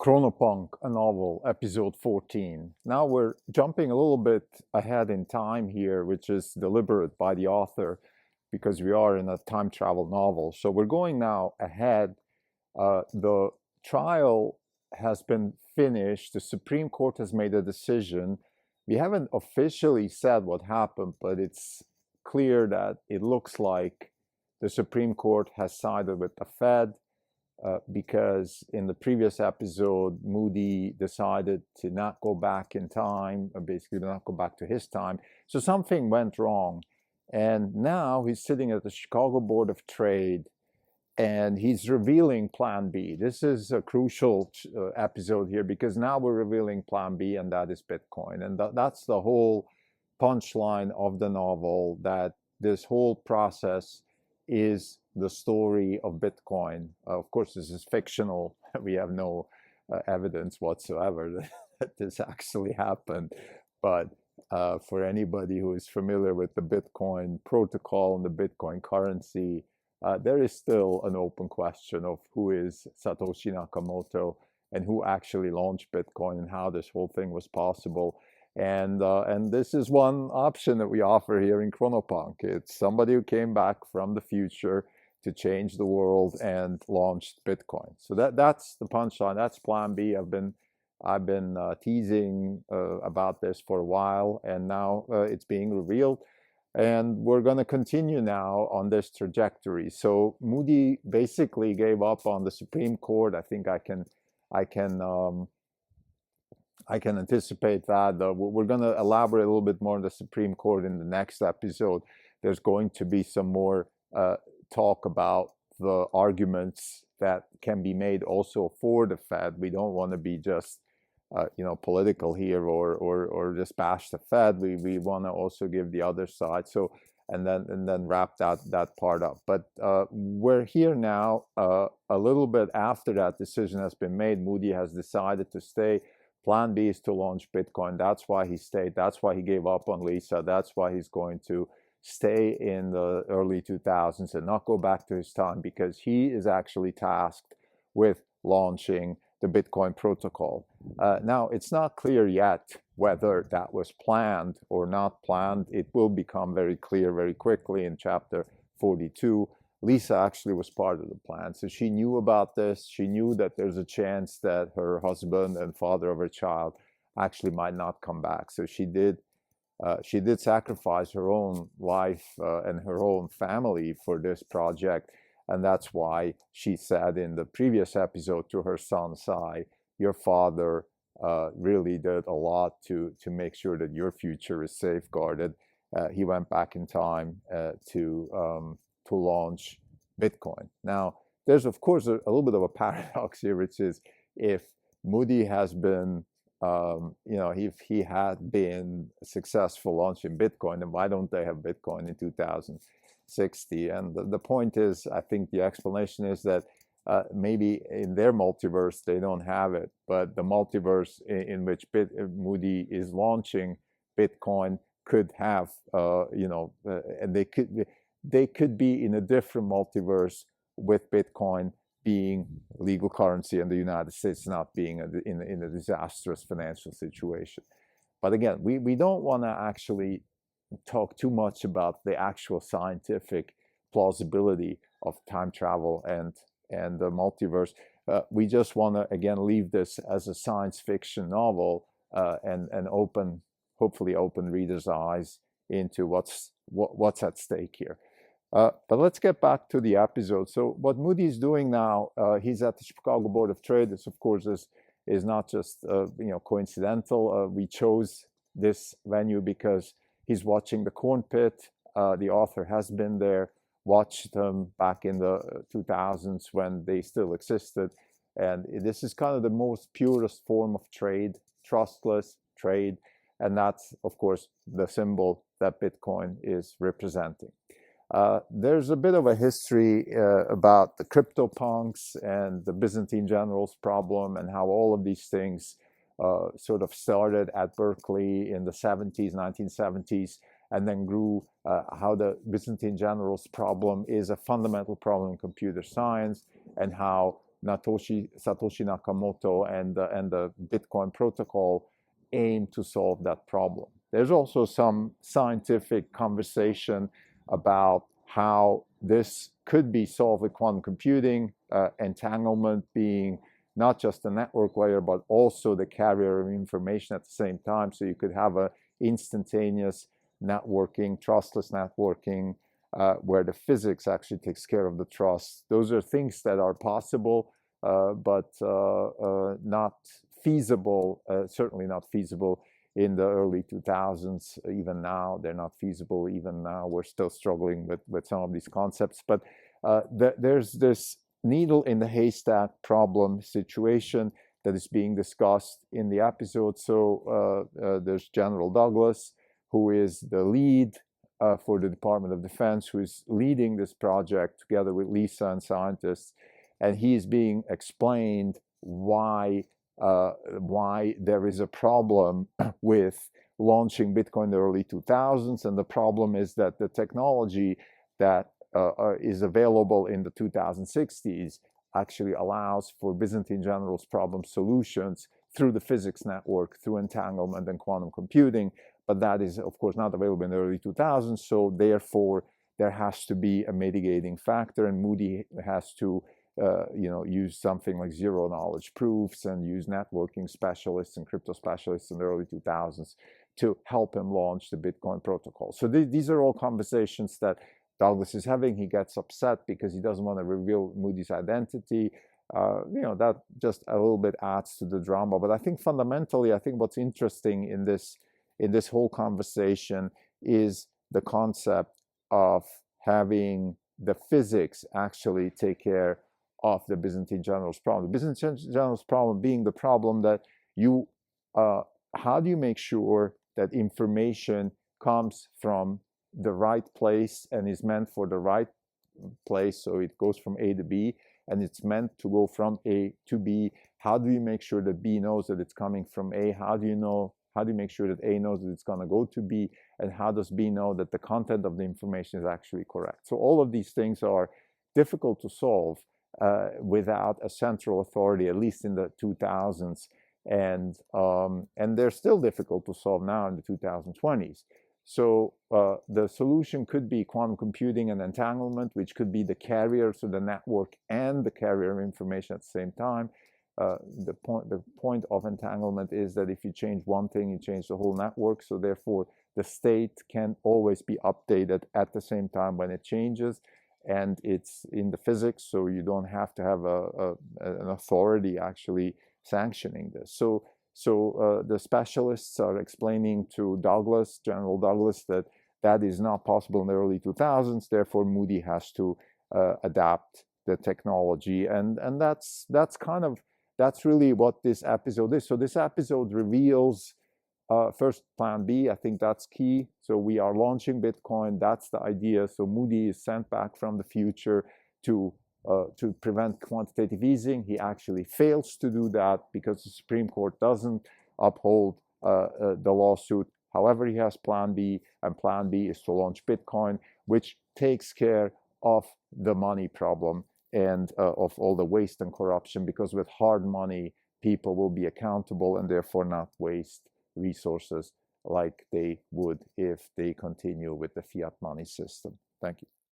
Chronopunk, a novel, episode 14. Now we're jumping a little bit ahead in time here, which is deliberate by the author because we are in a time travel novel. So we're going now ahead. The trial has been finished. The Supreme Court has made a decision. We haven't officially said what happened, but it's clear that it looks like the Supreme Court has sided with the Fed. Because in the previous episode, Mody decided to not go back in time, or basically not go back to his time. So something went wrong. And now he's sitting at the Chicago Board of Trade and he's revealing Plan B. This is a crucial episode here because now we're revealing Plan B, and that is Bitcoin. And that's the whole punchline of the novel, that this whole process is the story of Bitcoin. Of course, this is fictional. We have no evidence whatsoever that this actually happened. But for anybody who is familiar with the Bitcoin protocol and the Bitcoin currency, there is still an open question of who is Satoshi Nakamoto and who actually launched Bitcoin and how this whole thing was possible. And this is one option that we offer here in Chronopunk. It's somebody who came back from the future to change the world and launched Bitcoin. So that's the punchline. That's Plan B. I've been teasing about this for a while, and now it's being revealed. And we're going to continue now on this trajectory. So Mody basically gave up on the Supreme Court. I think I can anticipate that. We're going to elaborate a little bit more on the Supreme Court in the next episode. There's going to be some more talk about the arguments that can be made also for the Fed. We don't want to be just political here or just bash the Fed. We want to also give the other side. So and then wrap that part up. But we're here now a little bit after that decision has been made. Mody has decided to stay. Plan B is to launch Bitcoin. That's why he stayed. That's why he gave up on Lisa. That's why he's going to stay in the early 2000s and not go back to his time, because he is actually tasked with launching the Bitcoin protocol. Now, it's not clear yet whether that was planned or not planned. It will become very clear very quickly in chapter 42. Lisa actually was part of the plan. So she knew about this. She knew that there's a chance that her husband and father of her child actually might not come back. So she did sacrifice her own life and her own family for this project. And that's why she said in the previous episode to her son, Sai, your father really did a lot to make sure that your future is safeguarded. He went back in time to launch Bitcoin. Now, there's of course a little bit of a paradox here, which is if Mody has been, if he had been successful launching Bitcoin, then why don't they have Bitcoin in 2060? And the point is, I think the explanation is that maybe in their multiverse they don't have it, but the multiverse in which Mody is launching Bitcoin could have, and they could be in a different multiverse with Bitcoin being legal currency and the United States not being in a disastrous financial situation. But again, we don't want to actually talk too much about the actual scientific plausibility of time travel and the multiverse. We just want to again leave this as a science fiction novel and hopefully open readers' eyes into what's at stake here. But let's get back to the episode. So what Mody is doing now, he's at the Chicago Board of Trade. This, of course, is not just coincidental. We chose this venue because he's watching the corn pit. The author has been there, watched them back in the 2000s when they still existed. And this is kind of the most purest form of trade, trustless trade. And that's, of course, the symbol that Bitcoin is representing. There's a bit of a history about the CryptoPunks and the Byzantine generals problem and how all of these things sort of started at Berkeley in the 1970s, and then grew, how the Byzantine generals problem is a fundamental problem in computer science, and how Satoshi Nakamoto and the Bitcoin protocol aim to solve that problem. There's also some scientific conversation about how this could be solved with quantum computing, entanglement being not just the network layer, but also the carrier of information at the same time. So you could have a instantaneous networking, trustless networking, where the physics actually takes care of the trust. Those are things that are possible, but not feasible, certainly not feasible in the early 2000s. Even now, they're not feasible. Even now, we're still struggling with some of these concepts. But there's this needle in the haystack problem situation that is being discussed in the episode. So there's General Douglas, who is the lead for the Department of Defense, who is leading this project together with Lisa and scientists, and he is being explained why there is a problem with launching Bitcoin in the early 2000s, and the problem is that the technology that is available in the 2060s actually allows for Byzantine generals problem solutions through the physics network, through entanglement and quantum computing. But that is, of course, not available in the early 2000s. So therefore, there has to be a mitigating factor, and Mody has to use something like zero knowledge proofs and use networking specialists and crypto specialists in the early 2000s to help him launch the Bitcoin protocol. So these are all conversations that Douglas is having. He gets upset because he doesn't want to reveal Mody's identity. That just a little bit adds to the drama. But I think fundamentally, I think what's interesting in this whole conversation is the concept of having the physics actually take care of the Byzantine generals problem. The Byzantine generals problem being the problem that how do you make sure that information comes from the right place and is meant for the right place, so it goes from A to B, and it's meant to go from A to B. How do you make sure that B knows that it's coming from A? How do you make sure that A knows that it's going to go to B? And how does B know that the content of the information is actually correct? So all of these things are difficult to solve without a central authority, at least in the 2000s. And they're still difficult to solve now in the 2020s. So the solution could be quantum computing and entanglement, which could be the carrier, so the network and the carrier of information at the same time. The point of entanglement is that if you change one thing, you change the whole network. So therefore, the state can always be updated at the same time when it changes, and it's in the physics, so you don't have to have an authority actually sanctioning this. So the specialists are explaining to General Douglas, that that is not possible in the early 2000s. Therefore, Mody has to adapt the technology, and that's really what this episode is. So this episode reveals first Plan B. I think that's key. So we are launching Bitcoin. That's the idea. So Mody is sent back from the future to prevent quantitative easing. He actually fails to do that because the Supreme Court doesn't uphold the lawsuit. However, he has Plan B, and Plan B is to launch Bitcoin, which takes care of the money problem and of all the waste and corruption, because with hard money, people will be accountable and therefore not waste resources like they would if they continue with the fiat money system. Thank you.